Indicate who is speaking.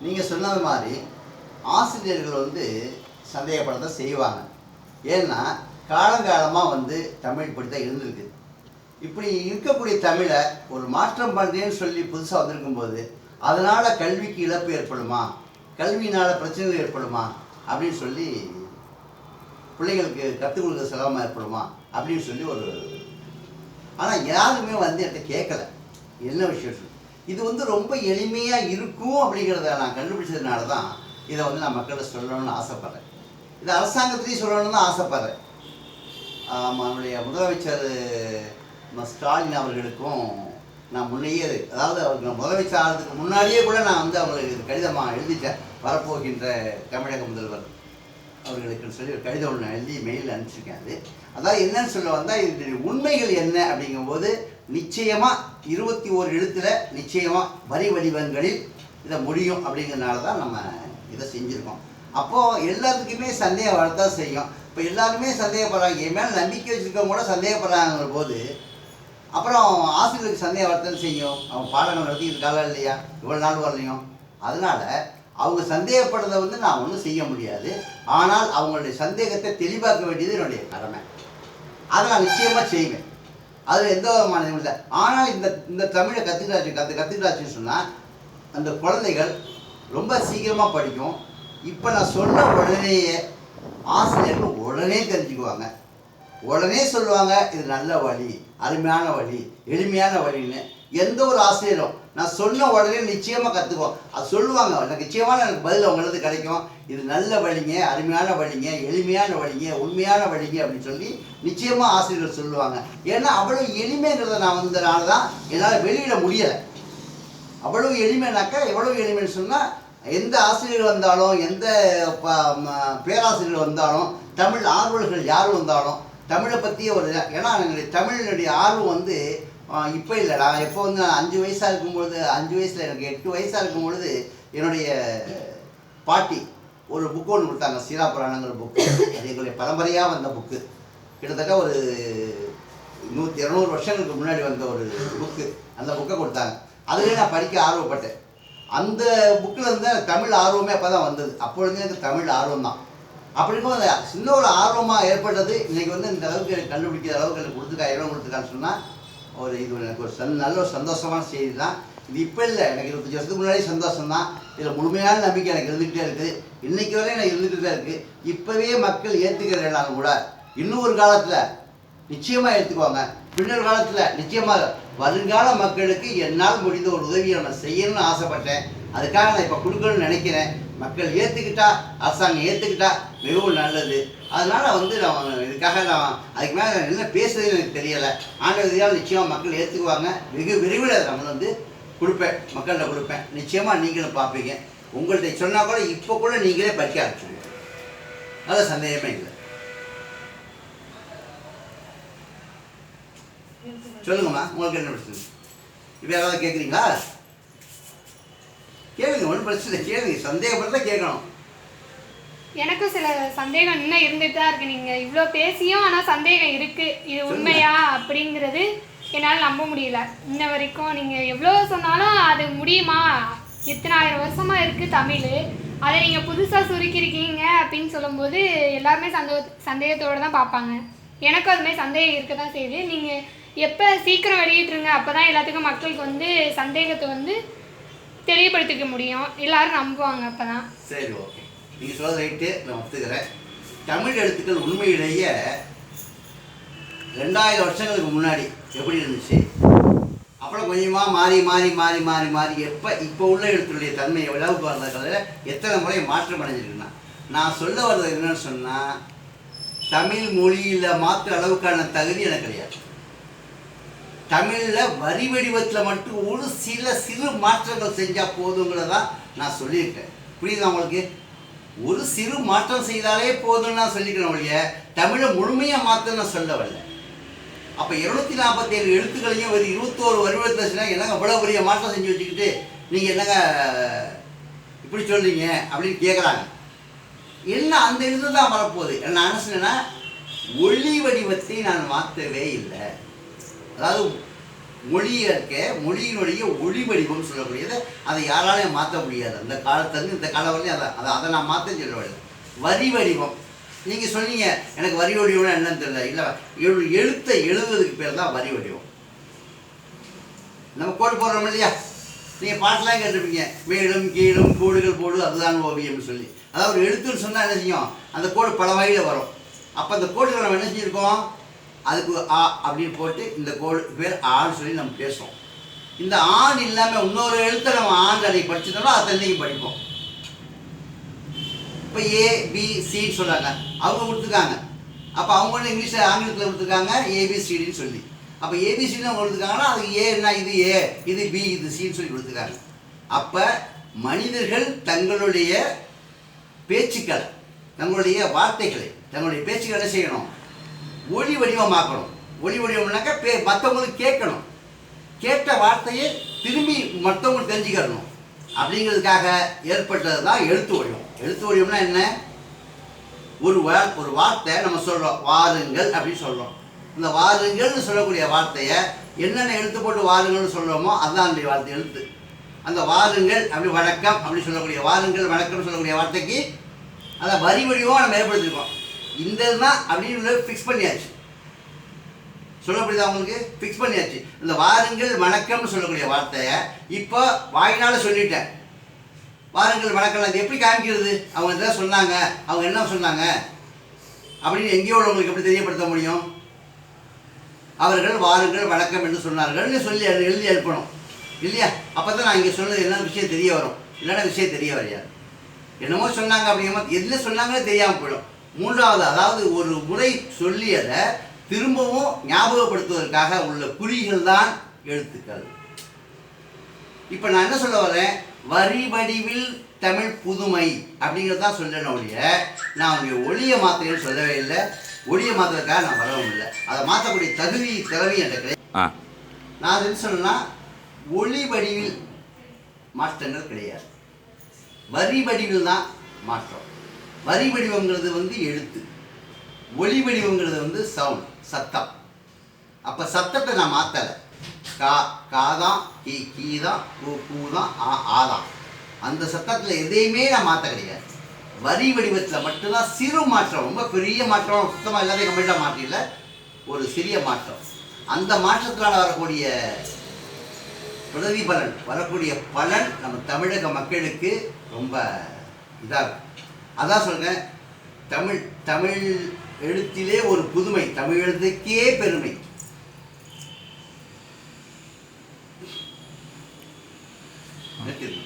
Speaker 1: நீங்கள் சொன்னது மாதிரி ஆசிரியர்கள் வந்து சந்தேகப்படத்தை செய்வாங்க. ஏன்னா காலங்காலமாக வந்து தமிழ் இப்படி தான் இருந்திருக்கு. இப்படி இருக்கக்கூடிய தமிழை ஒரு மாற்றம் பண்ணுறேன்னு சொல்லி புதுசாக வந்திருக்கும்போது அதனால் கல்விக்கு இழப்பு ஏற்படுமா, கல்வியினால் பிரச்சனைகள் ஏற்படுமா அப்படின்னு சொல்லி, பிள்ளைங்களுக்கு கற்றுக் கொடுக்க சிரமமாக ஏற்படுமா அப்படின்னு சொல்லி ஒரு, ஆனால் யாருமே வந்து என்கிட்ட கேட்கல என்ன விஷயம். இது வந்து ரொம்ப எளிமையாக இருக்கும் அப்படிங்கிறத நான் கண்டுபிடிச்சதுனால தான் இதை வந்து நான் மக்கள்கிட்ட சொல்லணும்னு ஆசைப்பட்றேன். இதை அரசாங்கத்திலையும் சொல்லணும்னு தான் ஆசைப்பட்றேன். நம்மளுடைய முதலமைச்சர் ஸ்டாலின் அவர்களுக்கும் நான் முன்னையே, அதாவது அவருக்கு முதலமைச்சர் ஆகிறதுக்கு முன்னாடியே கூட நான் வந்து அவங்களுக்கு கடிதமாக எழுதிட்டேன். வரப்போகின்ற தமிழக முதல்வர் அவர்களுக்குன்னு சொல்லி ஒரு கடிதம் ஒன்று எழுதி மெயிலில் அனுப்பிச்சிருக்கேன். அதாவது என்னன்னு சொல்ல வந்தால் இது உண்மைகள் என்ன அப்படிங்கும்போது நிச்சயமாக 21 எழுத்தில் நிச்சயமாக வரி வடிவங்களில் இதை முடியும் அப்படிங்கிறதுனால தான் நம்ம இதை செஞ்சுருக்கோம். அப்போது எல்லாத்துக்குமே சந்தேகம் வரத்தான் செய்யும். இப்போ எல்லாருமே சந்தேகப்படுறாங்க, என் மேலே நம்பிக்கை வச்சுருக்கவங்க கூட சந்தேகப்படுறாங்கிற போது அப்புறம் ஆசிரியர்களுக்கு சந்தேகம் வரத்தான் செய்யும். அவங்க பாடங்கள் நடத்திக்கிட்டு இல்லையா இவ்வளோ நாள் வரலையும். அதனால் அவங்க சந்தேகப்படுறதை வந்து நான் ஒன்றும் செய்ய முடியாது. ஆனால் அவங்களுடைய சந்தேகத்தை தெளிவாக்க வேண்டியது என்னுடைய கடமை. அதை நான் நிச்சயமாக செய்வேன். அதில் எந்த விதமானதும் இல்லை. ஆனால் இந்த தமிழை கற்றுக்கிட்டாச்சுன்னு சொன்னால் அந்த குழந்தைகள் ரொம்ப சீக்கிரமாக படிக்கும். இப்போ நான் சொன்ன உடனேயே ஆசிரியர்கள் உடனே தெரிஞ்சுக்குவாங்க, உடனே சொல்லுவாங்க இது நல்ல வழி, அருமையான வழி, எளிமையான வழின்னு. எந்த ஒரு ஆசிரியரும் நான் சொன்ன உடனே நிச்சயமாக கற்றுக்குவோம். அது சொல்லுவாங்க, எனக்கு நிச்சயமாக எனக்கு பதில் அவங்களது கிடைக்கும். இது நல்ல வழிங்க, அருமையான வழிங்க, எளிமையான வழிங்க, உண்மையான வழிங்க அப்படின்னு சொல்லி நிச்சயமாக ஆசிரியர்கள் சொல்லுவாங்க. ஏன்னா அவ்வளோ எளிமைங்கிறத நான் வந்ததுனால தான் என்னால் வெளியிட முடியலை. அவ்வளவு எளிமைனாக்கா எவ்வளவு எளிமைன்னு சொன்னால் எந்த ஆசிரியர்கள் வந்தாலும், எந்த பேராசிரியர்கள் வந்தாலும், தமிழ் ஆர்வலர்கள் யார் வந்தாலும் தமிழை பற்றிய ஒரு, ஏன்னா என்னுடைய தமிழினுடைய ஆர்வம் வந்து இப்போ இல்லை. நான் எப்போ வந்து 5 வயசாக இருக்கும்பொழுது, 5 வயசில் எனக்கு 8 வயசாக இருக்கும்பொழுது என்னுடைய பாட்டி ஒரு புக்கு ஒன்று கொடுத்தாங்க, சீராபுராணங்கிற புக்கு. அது எங்களுடைய பரம்பரையாக வந்த புக்கு. கிட்டத்தட்ட ஒரு 100-200 வருஷங்களுக்கு முன்னாடி வந்த ஒரு புக்கு. அந்த புக்கை கொடுத்தாங்க. அதுலேயே நான் படிக்க ஆர்வப்பட்டேன். அந்த புக்கில் இருந்து தமிழ் ஆர்வமே அப்போ தான் வந்தது. அப்பொழுது எனக்கு தமிழ் ஆர்வம் தான். அப்படிங்கும் அந்த சின்ன ஒரு ஆர்வமாக ஏற்பட்டது. இன்றைக்கி வந்து இந்த அளவுக்கு எனக்கு கண்டுபிடிக்கிற அளவுக்கு எனக்கு இடம் கொடுத்துருக்கான்னு சொன்னால் ஒரு இது எனக்கு ஒரு நல்ல ஒரு சந்தோஷமான செய்தி தான். இது இப்போ இல்லை, எனக்கு 25 வருஷத்துக்கு முன்னாடி சந்தோஷம் தான். இதில் முழுமையான நம்பிக்கை எனக்கு இருந்துகிட்டே இருக்குது. இன்றைக்கி வரையும் எனக்கு இருந்துகிட்டு தான் இருக்குது. இப்போவே மக்கள் ஏற்றுக்கிறேன்னாலும் கூட இன்னும் ஒரு காலத்தில் நிச்சயமாக ஏற்றுக்குவாங்க. பின்னர் காலத்தில் நிச்சயமாக வருங்கால மக்களுக்கு என்னால் முடிந்த ஒரு உதவியை நம்ம செய்யணும்னு ஆசைப்பட்டேன். அதுக்காக நான் இப்போ கொடுக்கணும்னு நினைக்கிறேன். மக்கள் ஏற்றுக்கிட்டா, அரசாங்கம் ஏற்றுக்கிட்டா மிகவும் நல்லது. அதனால் வந்து நான் இதுக்காக நான் அதுக்கு மேலே என்ன பேசுறது எனக்கு தெரியலை. ஆண்டவதியால் நிச்சயமாக மக்கள் ஏற்றுக்குவாங்க. வெகு விரைவில் அதை நம்ம வந்து கொடுப்பேன், மக்கள்கிட்ட கொடுப்பேன். நிச்சயமாக நீங்களும் பார்ப்பீங்க. உங்கள்கிட்ட சொன்னால் கூட இப்போ கூட நீங்களே படிக்க ஆரம்பிச்சுடுங்க, அதில் சந்தேகமே இல்லை. சொல்லுங்கம்மா, உங்களுக்கு என்ன பிரச்சனை? இப்போ யாராவது கேட்குறீங்களா? கேளுங்க, ஒன்றும் பிரச்சனை இல்லை, கேளுங்க. சந்தேகப்பட்டு தான் கேட்கணும்.
Speaker 2: எனக்கும் சில சந்தேகம் இன்னும் இருந்துட்டு தான் இருக்கு. நீங்கள் இவ்வளோ பேசியும் ஆனால் சந்தேகம் இருக்குது, இது உண்மையா அப்படிங்கிறது என்னால் நம்ப முடியல இன்ன வரைக்கும். நீங்கள் எவ்வளோ சொன்னாலும் அது முடியுமா? எத்தனை ஆயிரம் வருஷமாக இருக்குது தமிழ், அதை நீங்கள் புதுசாக சுருக்கியிருக்கீங்க அப்படின்னு சொல்லும்போது எல்லாருமே சந்தேகத்தோடு தான் பார்ப்பாங்க. எனக்கும் அதுமாதிரி சந்தேகம் இருக்க தான் செய்யுது. நீங்கள் எப்போ சீக்கிரம் வெளியிட்டுருங்க, அப்போ தான் எல்லாத்துக்கும் மக்களுக்கு வந்து சந்தேகத்தை வந்து தெளிவுபடுத்திக்க முடியும், எல்லாரும் நம்புவாங்க. அப்போ தான்
Speaker 1: சரி, ஓகே. நீங்கள் சொல்ல ரைட்டு, நான் ஒத்துக்கிறேன். தமிழ் எழுத்துக்கள் உண்மையிலேயே 2000 வருஷங்களுக்கு முன்னாடி எப்படி இருந்துச்சு, அப்புறம் கொஞ்சமாக மாறி மாறி மாறி மாறி மாறி இப்போ உள்ள எழுத்துடைய தன்மை எவ்வளவுக்கு வந்ததுல எத்தனை முறை மாற்றம் அடைஞ்சிருக்குன்னா, நான் சொல்ல வர்றது என்னன்னு சொன்னால் தமிழ் மொழியில் மாற்ற அளவுக்கான தகுதி எனக்கு கிடையாது. தமிழில் வரி வடிவத்தில் மட்டும் ஒரு சிறு மாற்றங்கள் செஞ்சால் போதுங்கிறதான் நான் சொல்லியிருக்கேன். புரியுதா உங்களுக்கு? ஒரு சிறு மாற்றம் செய்தாலே போதும்னு நான் சொல்லிக்கிறேன் ஒழிய தமிழை முழுமையாக மாற்ற நான் சொல்ல வரல. அப்போ 247 எழுத்துக்களையும் ஒரு 21 வடிவத்தில் என்னங்க இவ்வளோ பெரிய மாற்றம் செஞ்சு வச்சுக்கிட்டு நீங்கள் என்னங்க இப்படி சொல்கிறீங்க அப்படின்னு கேட்குறாங்க. என்ன அந்த எழுத்து தான் வரப்போகுது. நான் என்ன சொன்னேன்னா, ஒளி வடிவத்தை நான் மாற்றவே இல்லை. அதாவது மொழியை இருக்க மொழியினுடைய ஒளி வடிவம் சொல்லக்கூடியது அதை யாராலையும் மாற்ற முடியாது. அந்த காலத்துலேருந்து இந்த காலம் வரையும் அதை நான் மாற்ற சொல்ல முடியாது. வரி வடிவம் நீங்கள் சொன்னீங்க, எனக்கு வரி வடிவம்னா என்னன்னு தெரியல. இல்லை, எழுத்தை எழுதுறதுக்கு பேர் தான் வரி வடிவம். நம்ம கோடு போடுறோம் இல்லையா, நீங்கள் பாட்டெலாம் கேட்டிருப்பீங்க, மேலும் கீழும் கோடுகள் போடு அதுதான் ஓவியம்னு சொல்லி. அதாவது ஒரு எழுத்துன்னு சொன்னால் என்ன செய்யும், அந்த கோடு பல வகையில் வரும். அப்போ அந்த கோடுகளை நம்ம என்ன செஞ்சுருக்கோம், அதுக்கு ஆ அப்படின்னு போட்டு இந்த கோடு பேர் ஆன்னு சொல்லி நம்ம பேசுவோம். இந்த ஆண் இல்லாமல் இன்னொரு எழுத்தை நம்ம ஆண் அதை படிச்சிட்டோம்னா அதை தண்ணிக்கு படிப்போம். இப்போ ஏபிசின்னு சொல்கிறாங்க, அவங்க கொடுத்துருக்காங்க. அப்போ அவங்க வந்து இங்கிலீஷில் ஆங்கிலத்தில் கொடுத்துருக்காங்க ஏபிசிடின்னு சொல்லி. அப்போ ஏபிசின்னு அவங்க கொடுத்துருக்காங்கன்னா அதுக்கு ஏன்னா இது ஏ, இது பி, இது சின்னு சொல்லி கொடுத்துருக்காங்க. அப்போ மனிதர்கள் தங்களுடைய பேச்சுக்களை, தங்களுடைய வார்த்தைகளை, தங்களுடைய பேச்சுக்களை என்ன செய்யணும், ஒளி வடிவமாக்கணும். ஒளி வடிவம்னாக்கா மற்றவங்களுக்கு கேட்கணும், கேட்ட வார்த்தையை திரும்பி மற்றவங்களுக்கு தெரிஞ்சுக்கணும். அப்படிங்கிறதுக்காக ஏற்பட்டது தான் எழுத்து வடிவம். எழுத்து வடிவம்னா என்ன, ஒரு வார்த்தை நம்ம சொல்கிறோம், வாருங்கள் அப்படின்னு சொல்கிறோம். இந்த வாருங்கள்னு சொல்லக்கூடிய வார்த்தையை என்னென்ன எழுத்து போட்டு வாருங்கள்னு சொல்கிறோமோ அதுதான் அந்த வார்த்தை எழுத்து. அந்த வாருங்கள் அப்படி வணக்கம் அப்படி சொல்லக்கூடிய வாருங்கள் வணக்கம்னு சொல்லக்கூடிய வார்த்தைக்கு அதை வரி வடிவமாக நம்ம ஏற்படுத்திருக்கோம். இந்த தான் அப்படின்னு ஃபிக்ஸ் பண்ணியாச்சு. சொல்லப்படுதா உங்களுக்கு, ஃபிக்ஸ் பண்ணியாச்சு. இந்த வாருங்கள் வணக்கம்னு சொல்லக்கூடிய வார்த்தையை இப்போ வாயினால் சொல்லிட்டேன். வாருங்கள் வணக்கம் அது எப்படி காமிக்கிறது, அவங்க இதெல்லாம் சொன்னாங்க, அவங்க என்ன சொன்னாங்க அப்படின்னு எங்கேயோ உள்ளவங்களுக்கு எப்படி தெரியப்படுத்த முடியும். அவர்கள் வாருங்கள் வணக்கம் என்று சொன்னார்கள்னு சொல்லி எழுதி அனுப்பணும் இல்லையா. அப்போ தான் நான் இங்கே சொன்னது என்ன விஷயம் தெரிய வரும், இல்லைன்னா விஷயம் தெரிய வரையாது. என்னமோ சொன்னாங்க அப்படிங்கும்போது என்ன சொன்னாங்கன்னு தெரியாமல் போயிடும். மூன்றாவது, அதாவது ஒரு முறை சொல்லியதை திரும்பவும் ஞாபகப்படுத்துவதற்காக உள்ள குறிகள் தான் எழுத்துக்கள். இப்போ நான் என்ன சொல்ல வரேன், வரி வடிவில் தமிழ் புதுமை அப்படிங்கிறது தான் சொல்கிறேன் ஒழிய நான் அவங்க ஒளியை மாத்திரைன்னு சொல்லவே இல்லை. ஒளியை மாற்றுறதுக்காக நான் வரவும் இல்லை. அதை மாற்றக்கூடிய திறமை என்ற கிடையாது. நான் என்ன சொல்லணும்னா, ஒளி வடிவில் மாற்றங்கள் கிடையாது, வரி வடிவில் தான் மாற்றம். வரி வடிவங்கிறது வந்து எழுத்து, ஒளி வடிவங்கிறது வந்து சவுண்ட், சத்தம். அப்போ சத்தத்தை நான் மாற்றலை. காதான், கீதான், பூதான், ஆதான். அந்த சத்தத்தில் எதையுமே நான் மாற்ற கிடையாது. வரி வடிவத்தில் மட்டும்தான் சிறு மாற்றம், ரொம்ப பெரிய மாற்றம் சுத்தமாக எல்லாத்தையும் கம்ப்ளீட்டாக மாற்றில, ஒரு சிறிய மாற்றம். அந்த மாற்றத்தினால் வரக்கூடிய பிரதிபலன், வரக்கூடிய பலன் நம்ம தமிழக மக்களுக்கு ரொம்ப இதாக இருக்கும். அதான் சொல்கிறேன், தமிழ் எழுத்திலே ஒரு புதுமை, தமிழ் எழுத்துக்கே பெருமை. நிறுத்திடுங்க.